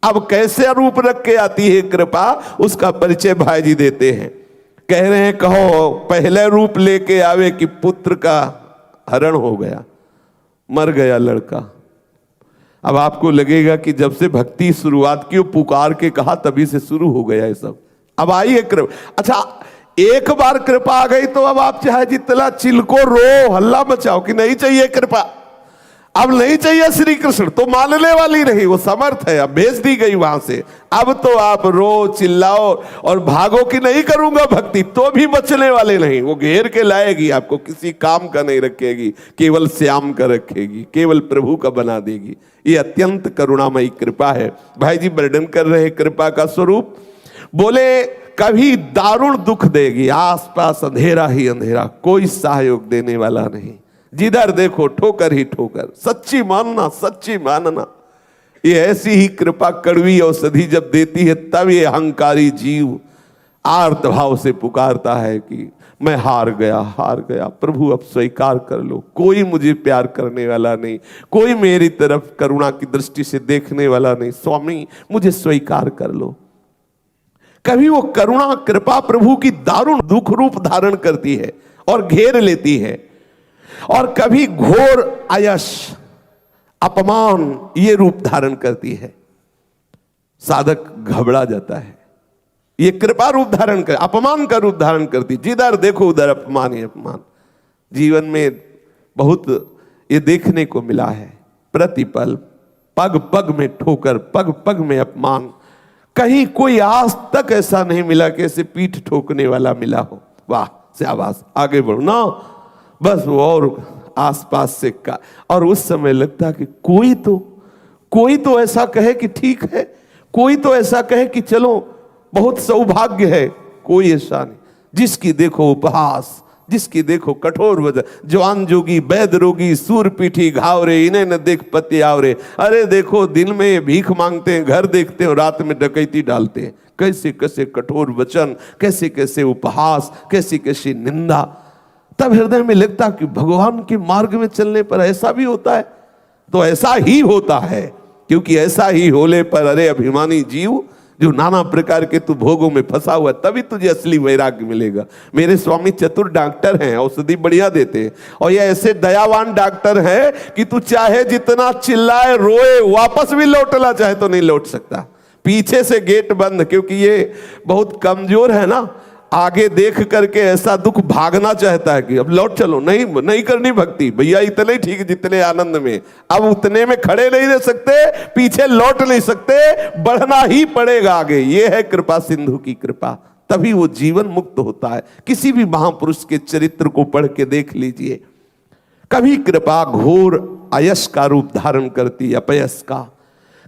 अब कैसे रूप रख के आती है कृपा, उसका परिचय भाई जी देते हैं। कह रहे हैं कहो पहले रूप लेके आवे कि पुत्र का हरण हो गया, मर गया लड़का। अब आपको लगेगा कि जब से भक्ति शुरुआत की, पुकार के कहा तभी से शुरू हो गया ये सब। अब आइए कृपा। अच्छा, एक बार कृपा आ गई तो अब आप चाहे जितना चिल्को रो हल्ला मचाओ कि नहीं चाहिए कृपा, अब नहीं चाहिए श्री कृष्ण, तो मानने वाली नहीं, वो समर्थ है, अब भेज दी गई वहां से। अब तो आप रो चिल्लाओ और भागो कि नहीं करूंगा भक्ति, तो भी बचने वाले नहीं। वो घेर के लाएगी आपको, किसी काम का नहीं रखेगी, केवल श्याम का रखेगी, केवल प्रभु का बना देगी। ये अत्यंत करुणामयी कृपा है। भाई जी वर्णन कर रहे कृपा का स्वरूप, बोले कभी दारुण दुख देगी, आसपास अंधेरा ही अंधेरा, कोई सहयोग देने वाला नहीं, जिधर देखो ठोकर ही ठोकर। सच्ची मानना, सच्ची मानना, ये ऐसी ही कृपा कड़वी औषधि जब देती है, तब ये अहंकारी जीव आर्त भाव से पुकारता है कि मैं हार गया प्रभु अब स्वीकार कर लो, कोई मुझे प्यार करने वाला नहीं, कोई मेरी तरफ करुणा की दृष्टि से देखने वाला नहीं, स्वामी मुझे स्वीकार कर लो। कभी वो करुणा कृपा प्रभु की दारुण दुख रूप धारण करती है और घेर लेती है, और कभी घोर आयश अपमान ये रूप धारण करती है। साधक घबरा जाता है, ये कृपा रूप धारण कर, अपमान का रूप धारण करती, जिधर देखो उधर अपमान ही अपमान। जीवन में बहुत ये देखने को मिला है, प्रतिपल पग पग में ठोकर, पग पग में अपमान। कहीं कोई आज तक ऐसा नहीं मिला कि ऐसे पीठ ठोकने वाला मिला हो। वाह शाबाश, आगे बढ़ो ना, बस वो और आसपास से का। और उस समय लगता कि कोई तो ऐसा कहे कि ठीक है, कोई तो ऐसा कहे कि चलो बहुत सौभाग्य है। कोई ऐसा नहीं, जिसकी देखो उपहास, जिसकी देखो कठोर वजह, जवान जोगी वैद रोगी सूर पीठी घावरे, इन्हें न देख पति आवरे। अरे देखो दिन में भीख मांगते हैं, घर देखते हैं, रात में डकैती डालते हैं। कैसे कैसे कठोर वचन, कैसे कैसे उपहास, कैसी कैसी निंदा। तब हृदय में लगता कि भगवान के मार्ग में चलने पर ऐसा भी होता है, तो ऐसा ही होता है, क्योंकि ऐसा ही होले पर अरे अभिमानी जीव, जो नाना प्रकार के तू भोगों में फंसा हुआ, तभी तुझे असली वैराग्य मिलेगा। मेरे स्वामी चतुर डॉक्टर हैं, औषधि बढ़िया देते हैं, और ये ऐसे दयावान डॉक्टर हैं कि तू चाहे जितना चिल्लाए रोए, वापस भी लौटना चाहे तो नहीं लौट सकता। पीछे से गेट बंद, क्योंकि ये बहुत कमजोर है ना, आगे देख करके ऐसा दुख भागना चाहता है कि अब लौट चलो, नहीं करनी भक्ति भैया, इतने ही ठीक जितने आनंद में, अब उतने में खड़े नहीं रह सकते, पीछे लौट नहीं सकते, बढ़ना ही पड़ेगा आगे। ये है कृपा सिंधु की कृपा, तभी वो जीवन मुक्त होता है। किसी भी महापुरुष के चरित्र को पढ़ के देख लीजिए, कभी कृपा घोर अयश का रूप धारण करती, अपयश का,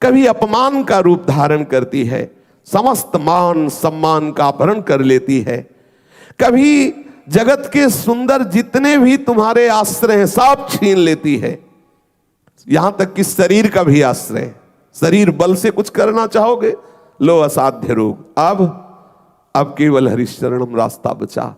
कभी अपमान का रूप धारण करती है, समस्त मान सम्मान का अपहरण कर लेती है। कभी जगत के सुंदर जितने भी तुम्हारे आश्रय हैं सब छीन लेती है, यहां तक कि शरीर का भी आश्रय। शरीर बल से कुछ करना चाहोगे, लो असाध्य रोग, अब केवल हरिशरणम रास्ता बचा,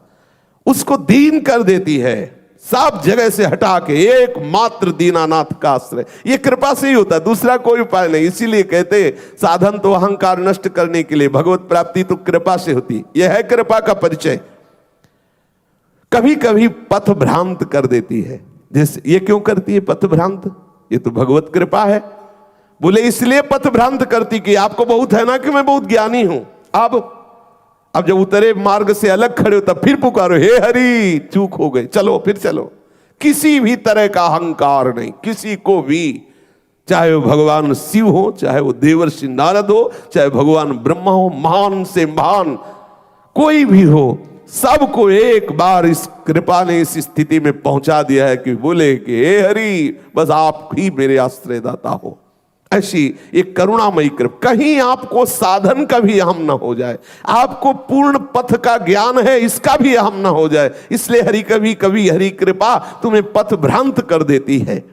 उसको दीन कर देती है, सब जगह से हटा के एकमात्र दीनानाथ का आश्रय। ये कृपा से ही होता है, दूसरा कोई उपाय नहीं। इसीलिए कहते साधन तो अहंकार नष्ट करने के लिए, भगवत प्राप्ति तो कृपा से होती। यह है कृपा का परिचय। कभी कभी पथ भ्रांत कर देती है, जैसे ये क्यों करती है पथ भ्रांत, ये तो भगवत कृपा है। बोले इसलिए पथ भ्रांत करती कि आपको बहुत है ना कि मैं बहुत ज्ञानी हूं। अब जब उतरे मार्ग से अलग खड़े हो तब फिर पुकारो, हे हरि चूक हो गई, चलो फिर चलो। किसी भी तरह का अहंकार नहीं, किसी को भी, चाहे वो भगवान शिव हो, चाहे वो देवर्षि नारद हो, चाहे भगवान ब्रह्मा हो, महान से महान कोई भी हो, सबको एक बार इस कृपा ने इस स्थिति में पहुंचा दिया है कि बोले कि हे हरि बस आप ही मेरे आश्रयदाता हो। ऐसी एक करुणामयी कृपा, कहीं आपको साधन का भी अहम न हो जाए, आपको पूर्ण पथ का ज्ञान है इसका भी अहम न हो जाए। इसलिए हरि कभी कभी हरि कृपा तुम्हें पथ भ्रांत कर देती है,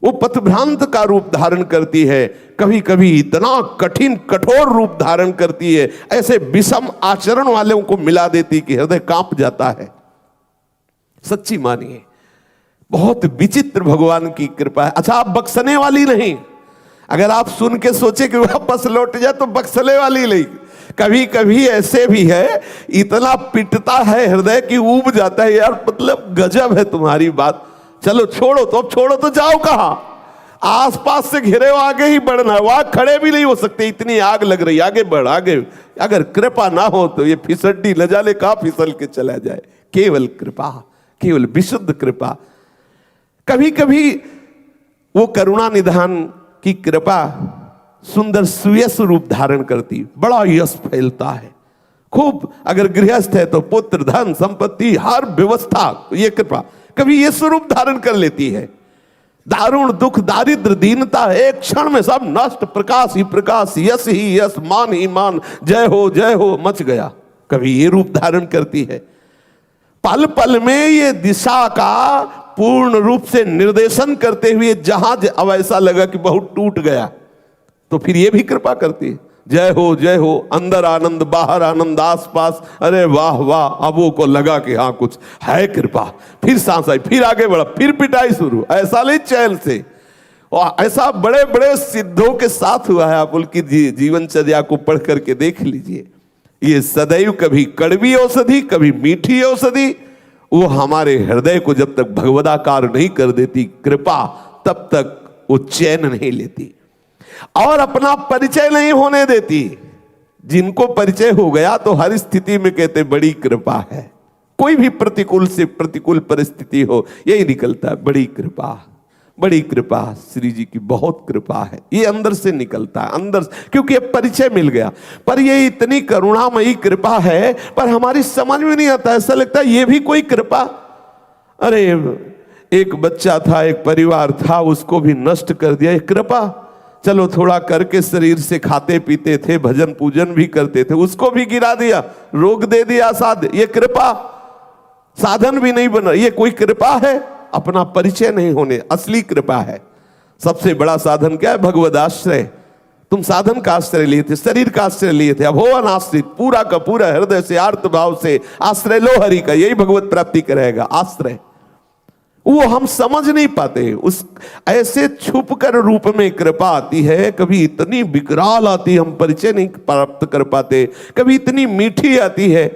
वो पथ भ्रांत का रूप धारण करती है। कभी कभी इतना कठिन कठोर रूप धारण करती है, ऐसे विषम आचरण वालों को मिला देती कि हृदय कांप जाता है। सच्ची मानिए, बहुत विचित्र भगवान की कृपा है। अच्छा, आप बख्शने वाली नहीं, अगर आप सुन के सोचे कि वापस लौट जाए तो बक्सले वाली नहीं। कभी कभी ऐसे भी है, इतना पिटता है हृदय कि ऊब जाता है, यार मतलब गजब है तुम्हारी बात, चलो छोड़ो तो, अब छोड़ो तो जाओ कहां, आसपास से घिरे हो, आगे ही बढ़ना है, वहां खड़े भी नहीं हो सकते, इतनी आग लग रही, आगे बढ़ आगे। अगर कृपा ना हो तो ये फिसड्डी न जाने कहां फिसल के चला जाए। केवल कृपा, केवल विशुद्ध कृपा। कभी कभी वो करुणा निधान की कृपा सुंदर सुयश रूप धारण करती, बड़ा यश फैलता है खूब। अगर गृहस्थ है तो पुत्र, धन, संपत्ति, हर व्यवस्था, ये कृपा कभी ये स्वरूप धारण कर लेती है। दारुण दुख, दारिद्र, दीनता एक क्षण में सब नष्ट, प्रकाश ही प्रकाश, यश ही यश, मान ही मान, जय हो मच गया। कभी ये रूप धारण करती है। पल पल में ये दिशा का पूर्ण रूप से निर्देशन करते हुए जहाज अब ऐसा लगा कि बहुत टूट गया, तो फिर ये भी कृपा करती है। जय हो, अंदर आनंद बाहर आनंद, आसपास, अरे वाह वाह। अब वो को लगा कि हाँ कुछ है कृपा, फिर सांस आई, फिर आगे बढ़ा, फिर पिटाई शुरू, ऐसा नहीं चैन से। और ऐसा बड़े बड़े सिद्धों के साथ हुआ है, आप उनकी जीवनचर्या को पढ़ करके देख लीजिए। ये सदैव कभी कड़वी औषधि, कभी मीठी औषधि, वो हमारे हृदय को जब तक भगवदाकार नहीं कर देती कृपा, तब तक वो चैन नहीं लेती और अपना परिचय नहीं होने देती। जिनको परिचय हो गया तो हर स्थिति में कहते बड़ी कृपा है। कोई भी प्रतिकूल से प्रतिकूल परिस्थिति हो, यही निकलता है बड़ी कृपा, बड़ी कृपा, श्री जी की बहुत कृपा है। ये अंदर से निकलता है, अंदर, क्योंकि ये परिचय मिल गया। पर ये इतनी करुणामयी कृपा है, पर हमारी समझ में नहीं आता, ऐसा लगता है ये भी कोई कृपा। अरे एक बच्चा था, एक परिवार था, उसको भी नष्ट कर दिया, एक कृपा। चलो थोड़ा करके शरीर से खाते पीते थे, भजन पूजन भी करते थे, उसको भी गिरा दिया, रोग दे दिया साध, ये कृपा। साधन भी नहीं बना, ये कोई कृपा है? अपना परिचय नहीं होने, असली कृपा है। सबसे बड़ा साधन क्या है? भगवद आश्रय। तुम साधन का आश्रय लिए थे, शरीर का आश्रय लिए थे, अब हो अनाश्रित, पूरा का पूरा हृदय से आर्त भाव से आश्रय लो हरि का, यही भगवत प्राप्ति कराएगा। आश्रय वो हम समझ नहीं पाते, उस ऐसे छुप कर रूप में कृपा आती है, कभी इतनी विकराल आती है हम परिचय नहीं प्राप्त कर पाते, कभी इतनी मीठी आती है।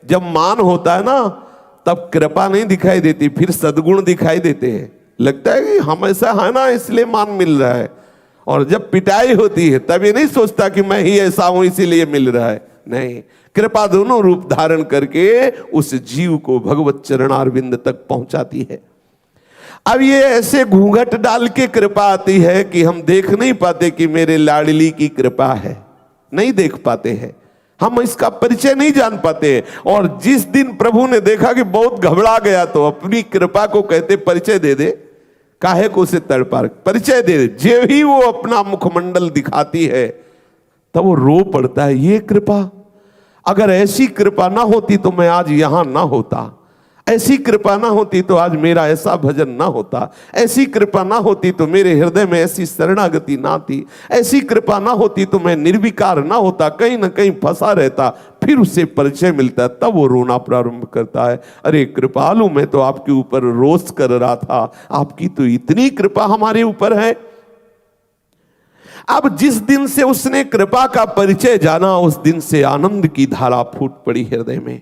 जब मान होता है ना तब कृपा नहीं दिखाई देती, फिर सद्गुण दिखाई देते हैं, लगता है कि हम ऐसा है ना इसलिए मान मिल रहा है। और जब पिटाई होती है तब ये नहीं सोचता कि मैं ही ऐसा हूं इसीलिए मिल रहा है, नहीं, कृपा दोनों रूप धारण करके उस जीव को भगवत चरणारविंद तक पहुंचाती है। अब ये ऐसे घूंघट डाल के कृपा आती है कि हम देख नहीं पाते कि मेरे लाडली की कृपा है, नहीं देख पाते हैं, हम इसका परिचय नहीं जान पाते। और जिस दिन प्रभु ने देखा कि बहुत घबरा गया तो अपनी कृपा को कहते परिचय दे दे, काहे को उसे तड़पा, परिचय दे दे। जो ही वो अपना मुखमंडल दिखाती है तब वो रो पड़ता है, ये कृपा, अगर ऐसी कृपा ना होती तो मैं आज यहां ना होता, ऐसी कृपा ना होती तो आज मेरा ऐसा भजन ना होता, ऐसी कृपा ना होती तो मेरे हृदय में ऐसी शरणागति ना थी, ऐसी कृपा ना होती तो मैं निर्विकार ना होता, कहीं ना कहीं फंसा रहता। फिर उससे परिचय मिलता है, तब वो रोना प्रारंभ करता है, अरे कृपालु, मैं तो आपके ऊपर रोष कर रहा था, आपकी तो इतनी कृपा हमारे ऊपर है। अब जिस दिन से उसने कृपा का परिचय जाना, उस दिन से आनंद की धारा फूट पड़ी हृदय में।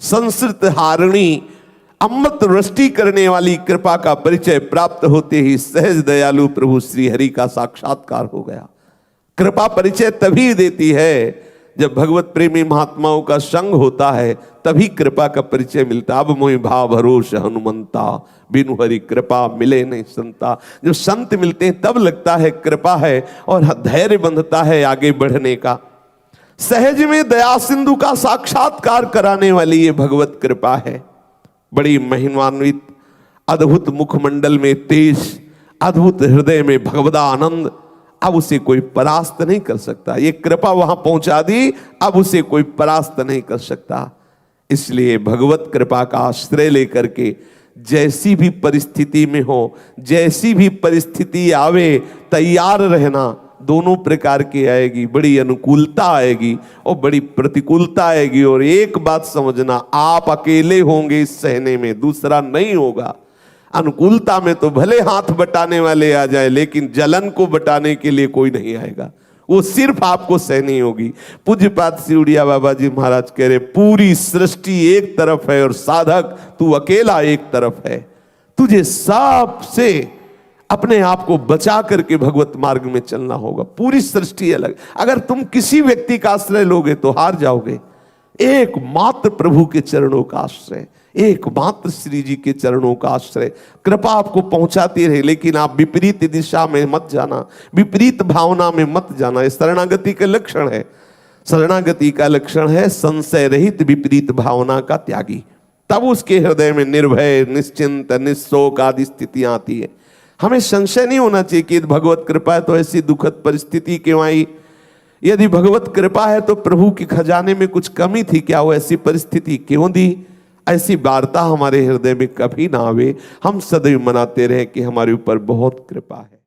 संस्कृत हारिणी अमृत वृष्टि करने वाली कृपा का परिचय प्राप्त होते ही सहज दयालु प्रभु श्री हरि का साक्षात्कार हो गया। कृपा परिचय तभी देती है जब भगवत प्रेमी महात्माओं का संग होता है, तभी कृपा का परिचय मिलता। अब मोहि भाव भरोस हनुमंता, बिनु हरि कृपा मिले नहीं संता। जब संत मिलते हैं तब लगता है कृपा है और धैर्य बंधता है आगे बढ़ने का। सहज में दया सिंधु का साक्षात्कार कराने वाली ये भगवत कृपा है। बड़ी महिमान्वित, अद्भुत मुखमंडल में तेज, अद्भुत हृदय में भगवदा आनंद। अब उसे कोई परास्त नहीं कर सकता, ये कृपा वहां पहुंचा दी, अब उसे कोई परास्त नहीं कर सकता। इसलिए भगवत कृपा का आश्रय लेकर के जैसी भी परिस्थिति में हो, जैसी भी परिस्थिति आवे, तैयार रहना। दोनों प्रकार की आएगी, बड़ी अनुकूलता आएगी और बड़ी प्रतिकूलता आएगी। और एक बात समझना, आप अकेले होंगे इस सहने में, दूसरा नहीं होगा। अनुकूलता में तो भले हाथ बटाने वाले आ जाए, लेकिन जलन को बटाने के लिए कोई नहीं आएगा, वो सिर्फ आपको सहनी होगी। पूज्यपाद सिउड़िया बाबा जी महाराज कह रहे, पूरी सृष्टि एक तरफ है और साधक तू अकेला एक तरफ है। तुझे सबसे अपने आप को बचा करके भगवत मार्ग में चलना होगा। पूरी सृष्टि अलग, अगर तुम किसी व्यक्ति का आश्रय लोगे तो हार जाओगे। एकमात्र प्रभु के चरणों का आश्रय, एकमात्र श्री जी के चरणों का आश्रय। कृपा आपको पहुंचाती रहे, लेकिन आप विपरीत दिशा में मत जाना, विपरीत भावना में मत जाना। ये शरणागति का लक्षण है। शरणागति का लक्षण है संशय रहित विपरीत भावना का त्यागी। तब उसके हृदय में निर्भय, निश्चिंत, निशोक आदि स्थितियां आती है। हमें संशय नहीं होना चाहिए कि भगवत कृपा है तो ऐसी दुखद परिस्थिति क्यों आई। यदि भगवत कृपा है तो प्रभु के खजाने में कुछ कमी थी क्या, वो ऐसी परिस्थिति क्यों दी। ऐसी वार्ता हमारे हृदय में कभी ना आवे। हम सदैव मनाते रहे कि हमारे ऊपर बहुत कृपा है।